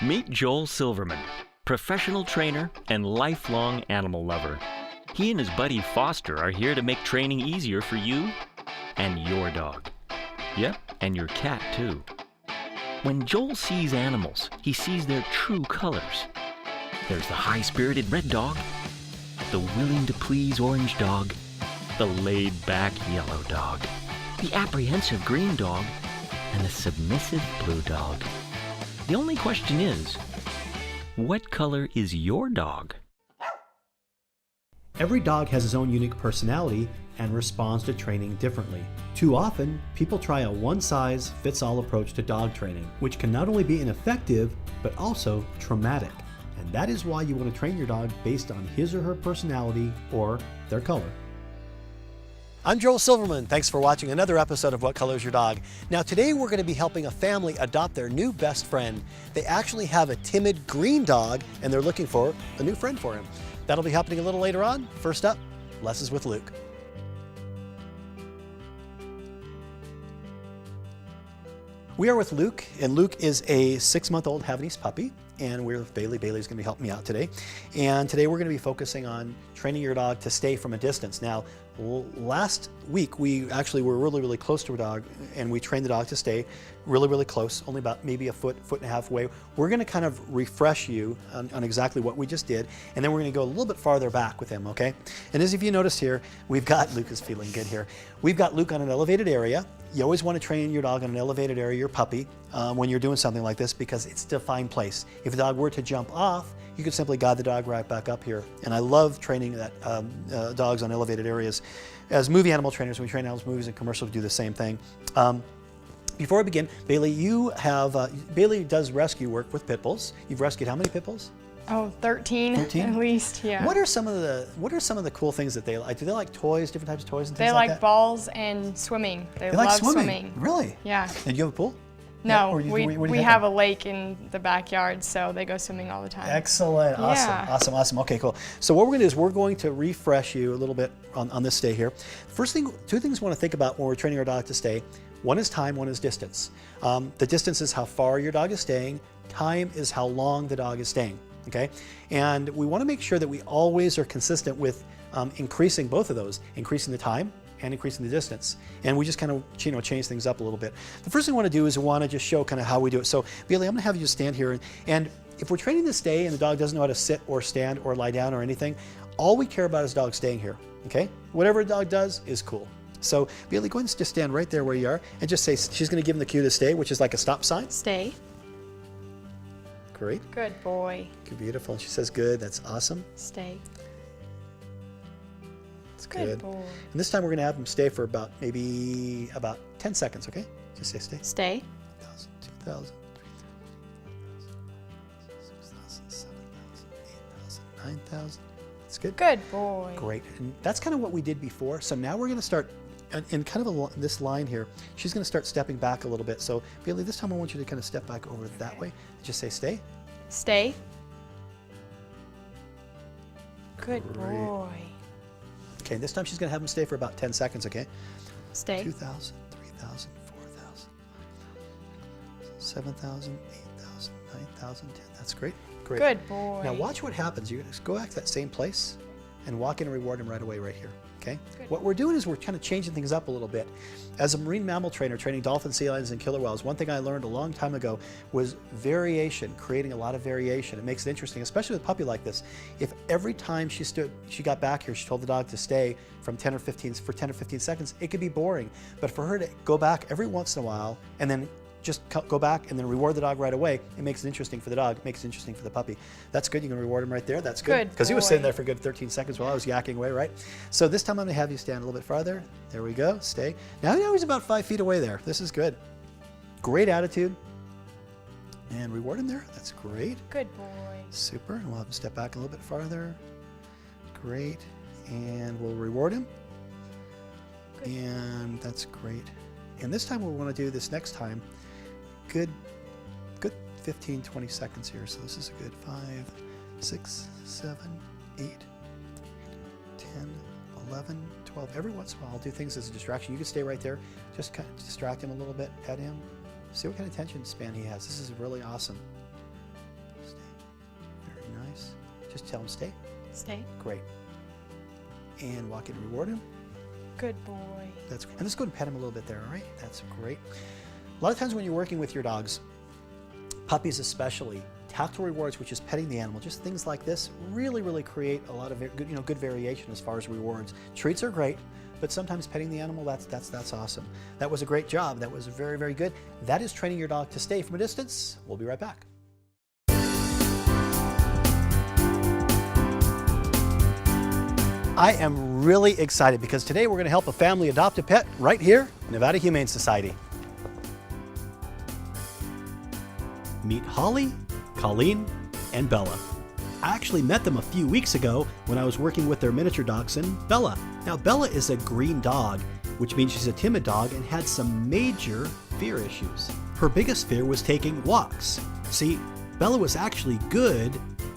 Meet Joel Silverman, professional trainer and lifelong animal lover. He and his buddy Foster are here to make training easier for you and your dog. Yep, and your cat too. When Joel sees animals, he sees their true colors. There's the high-spirited red dog, the willing-to-please orange dog, the laid-back yellow dog, the apprehensive green dog, and the submissive blue dog. The only question is, what color is your dog? Every dog has his own unique personality and responds to training differently. Too often, people try a one-size-fits-all approach to dog training, which can not only be ineffective, but also traumatic. And that is why you want to train your dog based on his or her personality or their color. I'm Joel Silverman. Thanks for watching another episode of What Color is Your Dog? Now today we're going to be helping a family adopt their new best friend. They actually have a timid green dog and they're looking for a new friend for him. That'll be happening a little later on. First up, Lessons with Luke. We are with Luke, and Luke is a 6-month-old Havanese puppy, and we're with Bailey. Bailey's going to be helping me out today. And today we're going to be focusing on training your dog to stay from a distance. Now, last week we actually were really close to a dog, and we trained the dog to stay really close, only about maybe a foot and a half away. We're going to kind of refresh you on exactly what we just did, and then we're going to go a little bit farther back with him, okay? And as if you noticed here, we've got, Luke is feeling good here. We've got Luke on an elevated area. You always want to train your dog on an elevated area, your puppy, when you're doing something like this, because it's a defined place. If the dog were to jump off, you could simply guide the dog right back up here. And I love training that dogs on elevated areas. As movie animal trainers, when we train animals, movies and commercials, we do the same thing. Before I begin, Bailey, you have, Bailey does rescue work with pit bulls. You've rescued how many pit bulls? Oh, 13 at least, yeah. What are some of the cool things that they like? Do they like toys, different types of toys and things they like that? They like balls and swimming. They like love swimming. Really? Yeah. And you have a pool? No, Yeah, we have a lake in the backyard, so they go swimming all the time. Excellent. Yeah. Awesome. Okay, cool. So what we're going to do is we're going to refresh you a little bit on this stay here. First thing, two things we want to think about when we're training our dog to stay. One is time, one is distance. The distance is how far your dog is staying. Time is how long the dog is staying. Okay, and we want to make sure that we always are consistent with increasing both of those, increasing the time and increasing the distance. And we just kind of change things up a little bit. The first thing we want to do is we want to just show kind of how we do it. So Bailey, I'm going to have you stand here, and if we're training to stay and the dog doesn't know how to sit or stand or lie down or anything, all we care about is dog staying here. Okay, whatever a dog does is cool. So Bailey, go ahead and just stand right there where you are and just say, she's going to give him the cue to stay, which is like a stop sign. Stay. Great. Good boy. Beautiful. She says good. That's awesome. Stay. That's good. Good Boy. And this time we're going to have him stay for about 10 seconds, okay? Just say stay. Stay. 1,000, 2,000, 3,000, 4,000, 6,000, 7,000, 8,000, 9,000. That's good. Good boy. Great. And that's kind of what we did before. So now we're going to start in kind of this line here. She's going to start stepping back a little bit. So Bailey, this time I want you to kind of step back over that way. Just say stay. Stay. Good Great. boy. Okay, this time she's going to have him stay for about 10 seconds, okay? Stay. 2,000, 3,000, 4,000, 7,000, 8,000, 9,000, 10. That's great. Great. Good boy. Now watch what happens. You're going to go back to that same place and walk in and reward him right away right here. Okay? Good. What we're doing is we're kind of changing things up a little bit. As a marine mammal trainer training dolphins, sea lions, and killer whales, one thing I learned a long time ago was variation, creating a lot of variation. It makes it interesting, especially with a puppy like this. If every time she got back here, she told the dog to stay for 10 or 15 seconds, it could be boring. But for her to go back every once in a while and then just go back and then reward the dog right away, it makes it interesting for the dog, it makes it interesting for the puppy. That's good. You can reward him right there. That's good. Because he was sitting there for a good 13 seconds while I was yakking away, right? So this time I'm going to have you stand a little bit farther. There we go. Stay. Now he's about 5 feet away there. This is good. Great attitude. And reward him there. That's great. Good boy. Super. And we'll have him step back a little bit farther. Great. And we'll reward him. Good. And that's great. And this time we want to do this next time. Good 15, 20 seconds here. So this is a good 5, 6, 7, 8, 10, 11, 12. Every once in a while I'll do things as a distraction. You can stay right there. Just kind of distract him a little bit, pet him. See what kind of attention span he has. This is really awesome. Just tell him stay. Stay. Great. And walk in and reward him. Good boy. That's great. And let's go and pet him a little bit there, all right? That's great. A lot of times when you're working with your dogs, puppies especially, tactile rewards, which is petting the animal, just things like this, really create a lot of good, good variation as far as rewards. Treats are great, but sometimes petting the animal, that's awesome. That was a great job. That was very good. That is training your dog to stay from a distance. We'll be right back. I am really excited because today we're going to help a family adopt a pet right here, Nevada Humane Society. Meet Holly, Colleen, and Bella. I actually met them a few weeks ago when I was working with their miniature dachshund, Bella. Now, Bella is a green dog, which means she's a timid dog and had some major fear issues. Her biggest fear was taking walks. See, Bella was actually good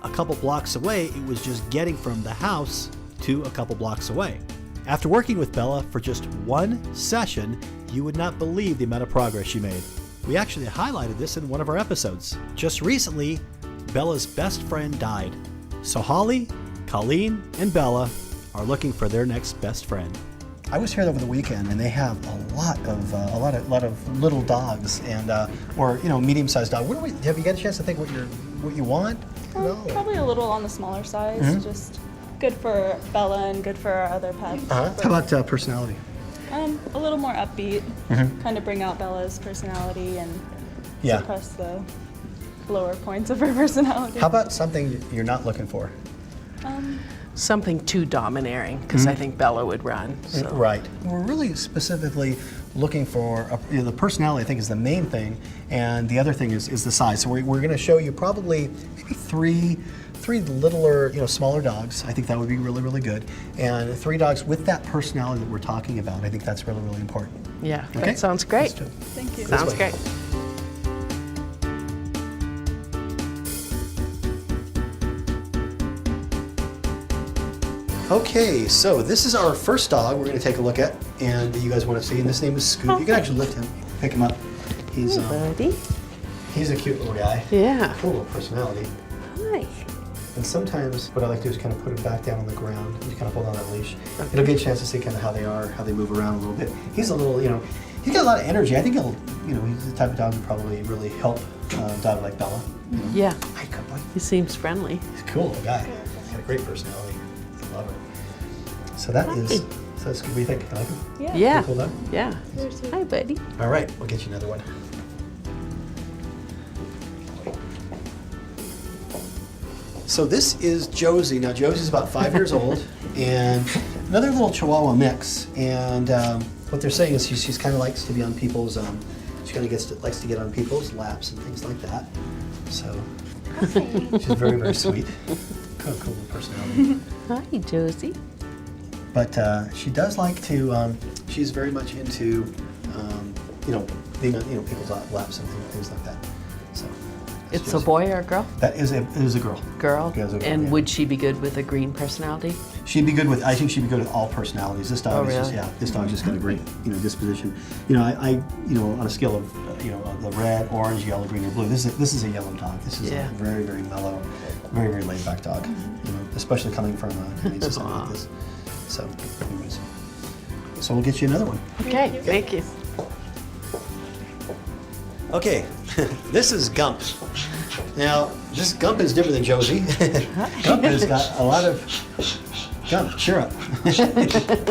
a couple blocks away. It was just getting from the house to a couple blocks away. After working with Bella for just one session, you would not believe the amount of progress she made. We actually highlighted this in one of our episodes. Just recently, Bella's best friend died. So Holly, Colleen, and Bella are looking for their next best friend. I was here over the weekend, and they have a lot of little dogs and or medium-sized dogs. Have you got a chance to think what you want? No. Probably a little on the smaller size. Just good for Bella and good for our other pets. How about personality? A little more upbeat, kind of bring out Bella's personality and suppress the lower points of her personality. How about something you're not looking for? Something too domineering, because I think Bella would run. So. Right. We're really specifically looking for the personality. I think is the main thing, and the other thing is the size. So we're going to show you probably maybe three littler, smaller dogs. I think that would be really good. And 3 dogs with that personality that we're talking about. I think that's really important. Yeah, Okay? that sounds great. Let's do it. Thank you. Sounds way. great. Okay, so this is our first dog we're going to take a look at, and you guys want to see. And this name is Scoop. You can actually lift him, pick him up. He's Buddy. he's a cute little guy. Yeah. Cool little personality. Hi. And sometimes what I like to do is kind of put him back down on the ground and just kind of hold on that leash. It'll get a chance to see kind of how they move around a little bit. He's a little, he's got a lot of energy. I think he's the type of dog who probably really help a dog like Bella. Yeah, Hi, good boy. he seems friendly. He's a cool little guy. He's got a great personality. I love it. So that is, so that's good. What do you think? You like him? Yeah. Yeah. Cool dog? Yeah. Hi, buddy. All right, we'll get you another one. So this is Josie. Now Josie's about 5 years old, and another little Chihuahua mix. And what they're saying is she's kind of likes to be on people's. She kind of likes to get on people's laps and things like that. So she's very sweet. Cool little personality. Hi, Josie. But she does like to. She's very much into, being on people's laps and things like that. So that's It's a Josie. boy or a girl? That is a girl. Girl. Yeah, it's a girl, And yeah. would she be good with a green personality? She'd be good with. I think she'd be good with all personalities. This dog Oh, is just really? This dog's just got a great disposition. I on a scale of the red, orange, yellow, green, and blue. This is a yellow dog. This is Yeah. a very mellow, very laid back dog. Especially coming from a humane society like this. So, anyways, so we'll get you another one. Okay, thank you. Okay, this is Gump. Now, this Gump is different than Josie. Gump has got a lot of. Gump, cheer up.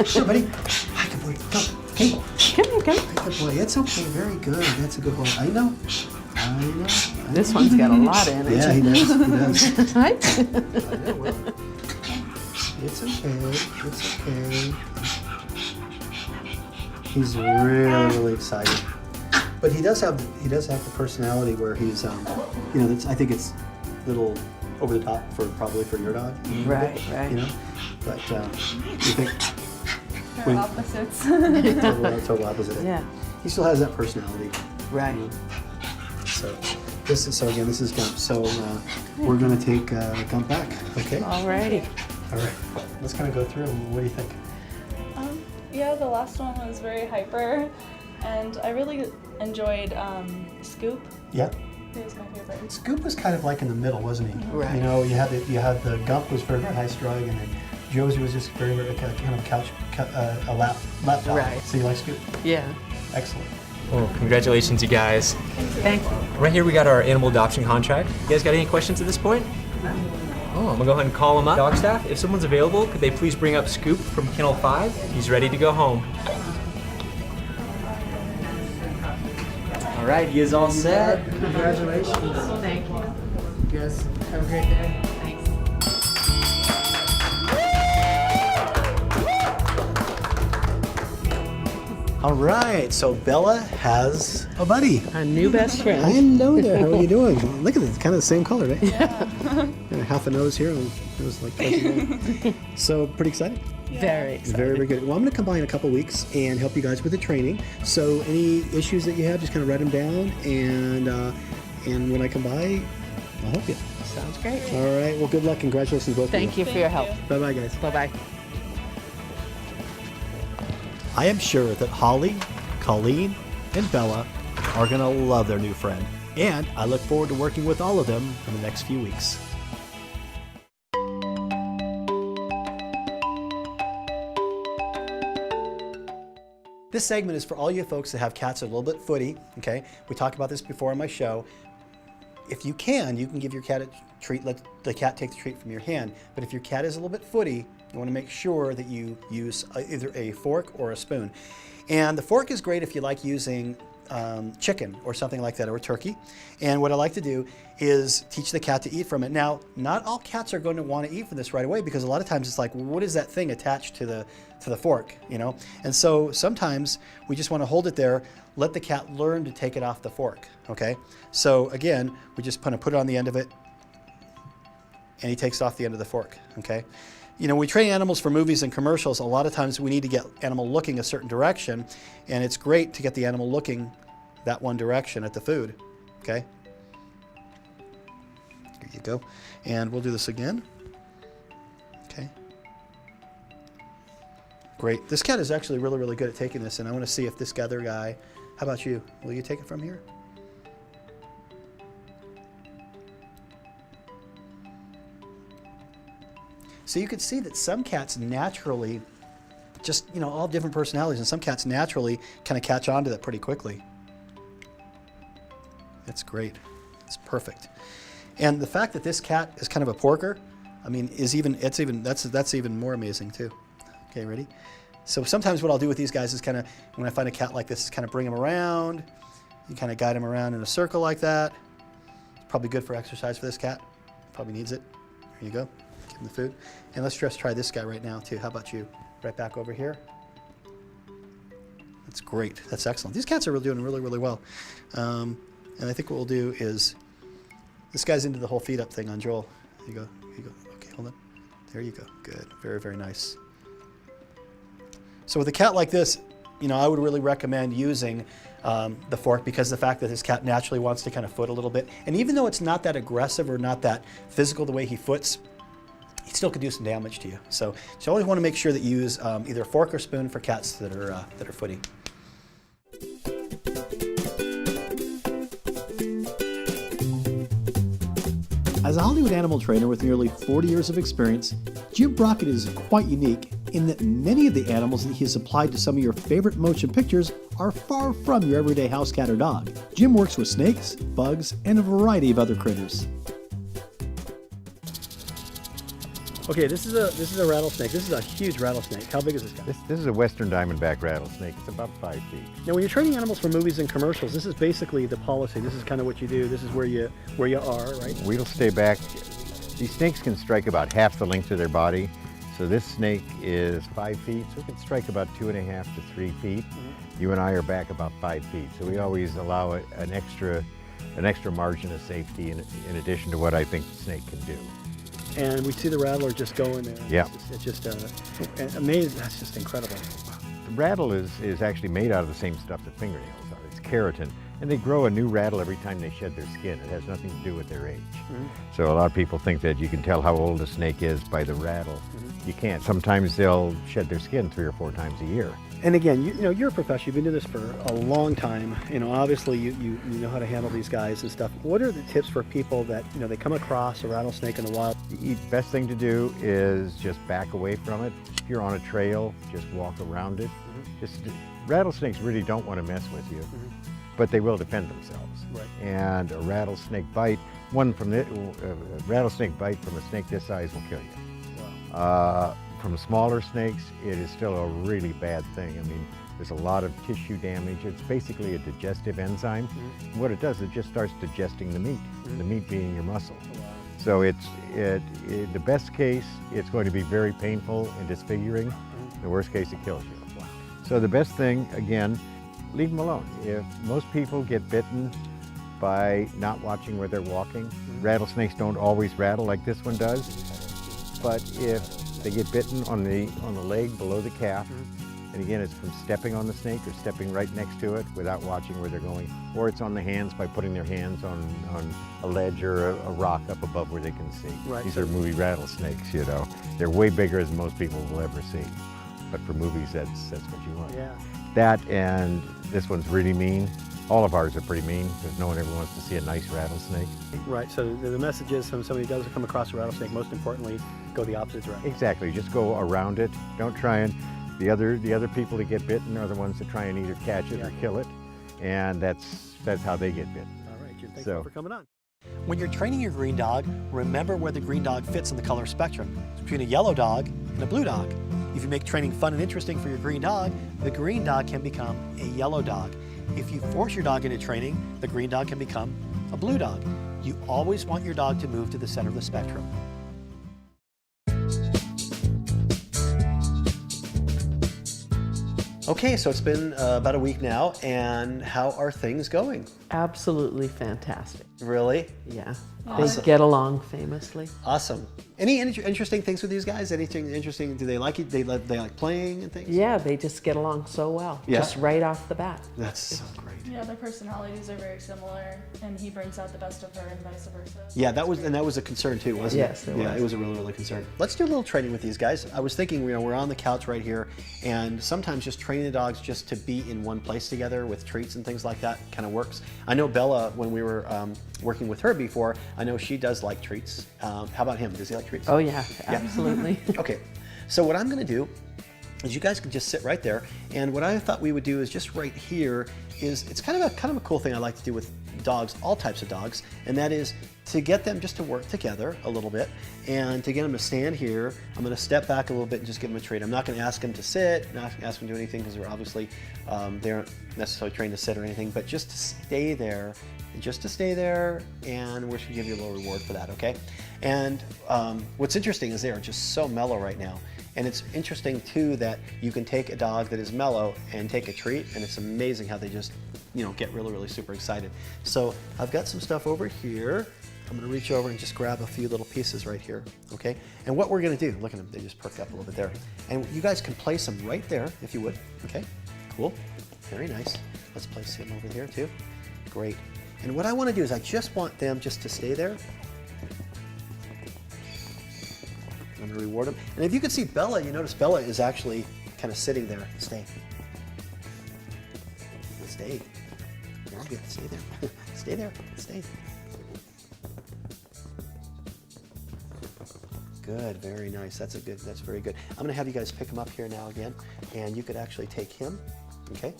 Sure, buddy. Hi, good boy. Gump. Okay. Come here, come. Hi, good boy. It's okay. Very good. That's a good boy. I know. This one's got a lot of energy. Yeah, he does. He does. Hi. I know. Well, it's okay. It's okay. He's really excited. But he does have the personality where he's I think it's a little over the top probably for your dog. Right. But you think They're opposites. total opposite. Yeah. He still has that personality. Right. So this is Gump. So we're gonna take Gump back. Okay. Alrighty. All right. Let's kind of go through them. What do you think? Yeah, the last one was very hyper, and I really enjoyed Scoop. Yeah. He's my favorite. Scoop was kind of like in the middle, wasn't he? Right. You know, you had the Gump was very, very high strung, and then Josie was just very, very kind of a lap dog. Right. So you like Scoop? Yeah. Excellent. Well, congratulations, you guys. Thank you. Right here we got our animal adoption contract. You guys got any questions at this point? Oh, I'm gonna go ahead and call him up. Dog staff, if someone's available, could they please bring up Scoop from Kennel 5? He's ready to go home. All right, he is all set. Congratulations. Thank you. You guys have a great day. Thanks. All right, so Bella has a buddy. A new best friend. Hello there. How are you doing? Look at this, kind of the same color, right? Yeah. And half a nose here, and nose like twice as long. So pretty excited. Very excited. Very, very good. Well, I'm going to come by in a couple weeks and help you guys with the training. So any issues that you have, just kind of write them down, and when I come by, I'll help you. Sounds great. All right. Well, good luck. Congratulations, both Thank of you for your help. Bye, bye, guys. Bye-bye. I am sure that Holly, Colleen, and Bella are going to love their new friend, and I look forward to working with all of them in the next few weeks. This segment is for all you folks that have cats that are a little bit footy, okay? We talked about this before on my show. If you can give your cat a treat, let the cat take the treat from your hand. But if your cat is a little bit footy, you want to make sure that you use either a fork or a spoon. And the fork is great if you like using chicken or something like that, or turkey. And what I like to do is teach the cat to eat from it. Now, not all cats are going to want to eat from this right away, because a lot of times it's like, well, what is that thing attached to the fork, you know? And so sometimes we just want to hold it there, let the cat learn to take it off the fork, okay? So again, we just kind of put it on the end of it, and he takes off the end of the fork, okay? You know, we train animals for movies and commercials. A lot of times we need to get animal looking a certain direction, and it's great to get the animal looking that one direction at the food, okay? There you go. And we'll do this again. Okay. Great. This cat is actually really, really good at taking this, and I want to see if this other guy, how about you? Will you take it from here? So you can see that some cats naturally, just, you know, all different personalities, and some cats naturally kind of catch on to that pretty quickly. That's great. It's perfect. And the fact that this cat is kind of a porker, I mean, that's even more amazing too. Okay, ready? So sometimes what I'll do with these guys is kind of, when I find a cat like this, is kind of bring them around. You kind of guide them around in a circle like that. It's probably good for exercise for this cat. Probably needs it. There you go. Give him the food. And let's just try this guy right now too. How about you? Right back over here. That's great. That's excellent. These cats are really doing really, really well. And I think what we'll do is, this guy's into the whole feet up thing on Joel. There you go. Here you go. Okay, hold on. There you go. Good. Very, very nice. So with a cat like this, you know, I would really recommend using the fork, because the fact that this cat naturally wants to kind of foot a little bit. And even though it's not that aggressive or not that physical the way he foots, he still could do some damage to you. So you always want to make sure that you use either a fork or spoon for cats that are footy. As a Hollywood animal trainer with nearly 40 years of experience, Jim Brockett is quite unique in that many of the animals that he has applied to some of your favorite motion pictures are far from your everyday house cat or dog. Jim works with snakes, bugs, and a variety of other critters. Okay, this is a rattlesnake. This is a huge rattlesnake. How big is this guy? This is a western diamondback rattlesnake. It's about 5 feet. Now, when you're training animals for movies and commercials, this is basically the policy. This is kind of what you do. This is where you are, right? We'll stay back. These snakes can strike about half the length of their body. So this snake is 5 feet, so it can strike about 2.5 to 3 feet. Mm-hmm. You and I are back about 5 feet, so we always allow an extra margin of safety in addition to what I think the snake can do. And we see the rattler just going there. Yeah. It's just amazing. That's just incredible. The rattle is actually made out of the same stuff that fingernails are. It's keratin. And they grow a new rattle every time they shed their skin. It has nothing to do with their age. Mm-hmm. So a lot of people think that you can tell how old a snake is by the rattle. Mm-hmm. You can't. Sometimes they'll shed their skin 3 or 4 times a year. And again, you know, you're a professional. You've been doing this for a long time. You know, obviously you know how to handle these guys and stuff. What are the tips for people that, you know, they come across a rattlesnake in the wild? The best thing to do is just back away from it. If you're on a trail, just walk around it. Rattlesnakes really don't want to mess with you, but they will defend themselves. Right. And a rattlesnake bite, a rattlesnake bite from a snake this size will kill you. Wow. From smaller snakes, it is still a really bad thing. I mean, there's a lot of tissue damage. It's basically a digestive enzyme. What it does, it just starts digesting the meat, the meat being your muscle. So in the best case, it's going to be very painful and disfiguring. In the worst case, it kills you. So the best thing, again, leave them alone. If most people get bitten by not watching where they're walking, rattlesnakes don't always rattle like this one does. But if they get bitten on the leg below the calf, and again, it's from stepping on the snake or stepping right next to it without watching where they're going, or it's on the hands by putting their hands on a ledge or a rock up above where they can see. Right. These are movie rattlesnakes, you know. They're way bigger than most people will ever see. But for movies, that's what you want. Yeah. That, and this one's really mean. All of ours are pretty mean because no one ever wants to see a nice rattlesnake. Right, so the message is when somebody does come across a rattlesnake, most importantly, go the opposite direction. Exactly, just go around it. Don't try and, the other people that get bitten are the ones that try and either catch it or kill it. And that's how they get bitten. All right, Jim, thanks for coming on. When you're training your green dog, remember where the green dog fits in the color spectrum. It's between a yellow dog and a blue dog. If you make training fun and interesting for your green dog, the green dog can become a yellow dog. If you force your dog into training, the green dog can become a blue dog. You always want your dog to move to the center of the spectrum. Okay, so it's been about a week now, and how are things going? Absolutely fantastic. Really? Yeah. Awesome. They get along famously. Awesome. Any interesting things with these guys? Anything interesting? Do they like it? They like playing and things? Yeah, they just get along so well. Yeah. Just right off the bat. That's so great. Yeah, their personalities are very similar, and he brings out the best of her and vice versa. Yeah, that was a concern too, wasn't it? Yes, it Yeah, was. it was a really concern. Let's do a little training with these guys. I was thinking, you know, we're on the couch right here, and sometimes just training the dogs just to be in one place together with treats and things like that kind of works. I know Bella, when we were working with her before, I know she does like treats. How about him? Does he like treats? Oh yeah, absolutely. Okay, so what I'm going to do is you guys can just sit right there, and what I thought we would do is just right here is, it's kind of a cool thing I like to do with dogs, all types of dogs, and that is to get them just to work together a little bit, and to get them to stand here. I'm going to step back a little bit and just give them a treat. I'm not going to ask them to sit, not ask them to do anything, because they're obviously they aren't necessarily trained to sit or anything, but just to stay there, and we're just going to give you a little reward for that, okay? And what's interesting is they are just so mellow right now. And it's interesting too that you can take a dog that is mellow and take a treat, and it's amazing how they just, you know, get really super excited. So I've got some stuff over here. I'm gonna reach over and just grab a few little pieces right here, okay? And what we're gonna do, look at them, they just perked up a little bit there. And you guys can place them right there if you would, okay? Cool, very nice. Let's place him over here too. Great. And what I wanna do is I just want them just to stay there. I'm going to reward them. And if you can see Bella, you notice Bella is actually kind of sitting there. Stay. Stay. Very good. Stay there. Stay there. Stay. Good. Very nice. That's very good. I'm going to have you guys pick him up here now again. And you could actually take him. Okay.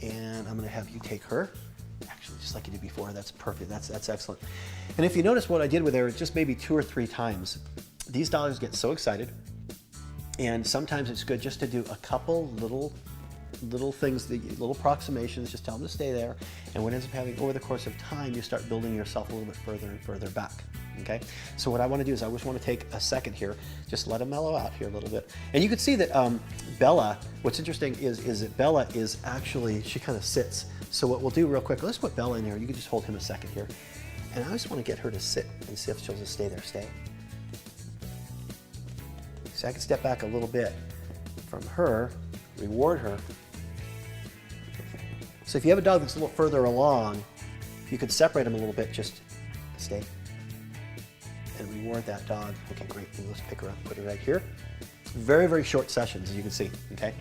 And I'm going to have you take her. Actually, just like you did before. That's perfect. That's excellent. And if you notice what I did with her, just maybe 2 or 3 times. These dogs get so excited, and sometimes it's good just to do a couple little things, little approximations, just tell them to stay there, and what ends up happening over the course of time, you start building yourself a little bit further and further back, okay? So what I want to do is I just want to take a second here, just let them mellow out here a little bit. And you can see that Bella, what's interesting is that Bella is actually, she kind of sits. So what we'll do real quick, let's put Bella in here. You can just hold him a second here. And I just want to get her to sit and see if she'll just stay there, stay. So I can step back a little bit from her, reward her. So if you have a dog that's a little further along, if you could separate them a little bit, just stay and reward that dog. Okay, great. Let's pick her up, put her right here. Very short sessions, as you can see, okay?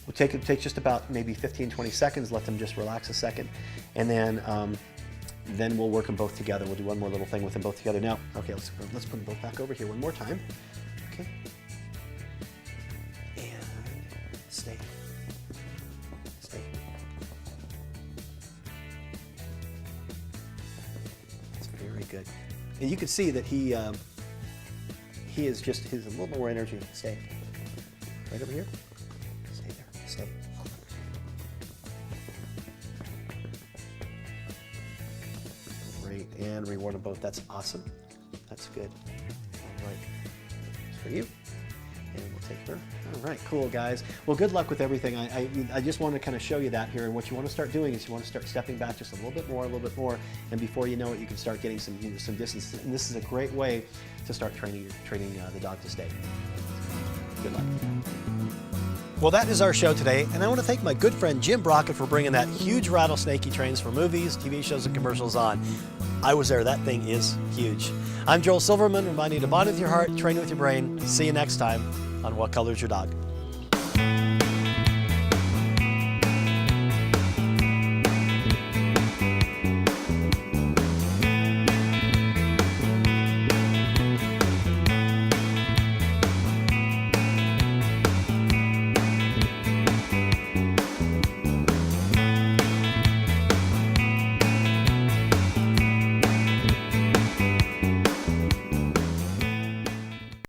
We'll take just about maybe 15, 20 seconds, let them just relax a second, and then we'll work them both together. We'll do one more little thing with them both together. Now, okay, let's put them both back over here one more time. Okay. And stay. Stay. That's very good. And you can see that he is just, he's a little more energy. Stay. Right over here. Stay there. Stay. Great. And reward them both. That's awesome. That's good. All right. That's for you. And we'll take her. All right, cool, guys. Well, good luck with everything. I just want to kind of show you that here. And what you want to start doing is you want to start stepping back just a little bit more, and before you know it, you can start getting some distance. And this is a great way to start training the dog to stay. Good luck. Well, that is our show today, and I want to thank my good friend Jim Brockett for bringing that huge rattlesnake he trains for movies, TV shows, and commercials on. I was there. That thing is huge. I'm Joel Silverman, reminding you to bond with your heart, train with your brain. See you next time on What Color's Your Dog?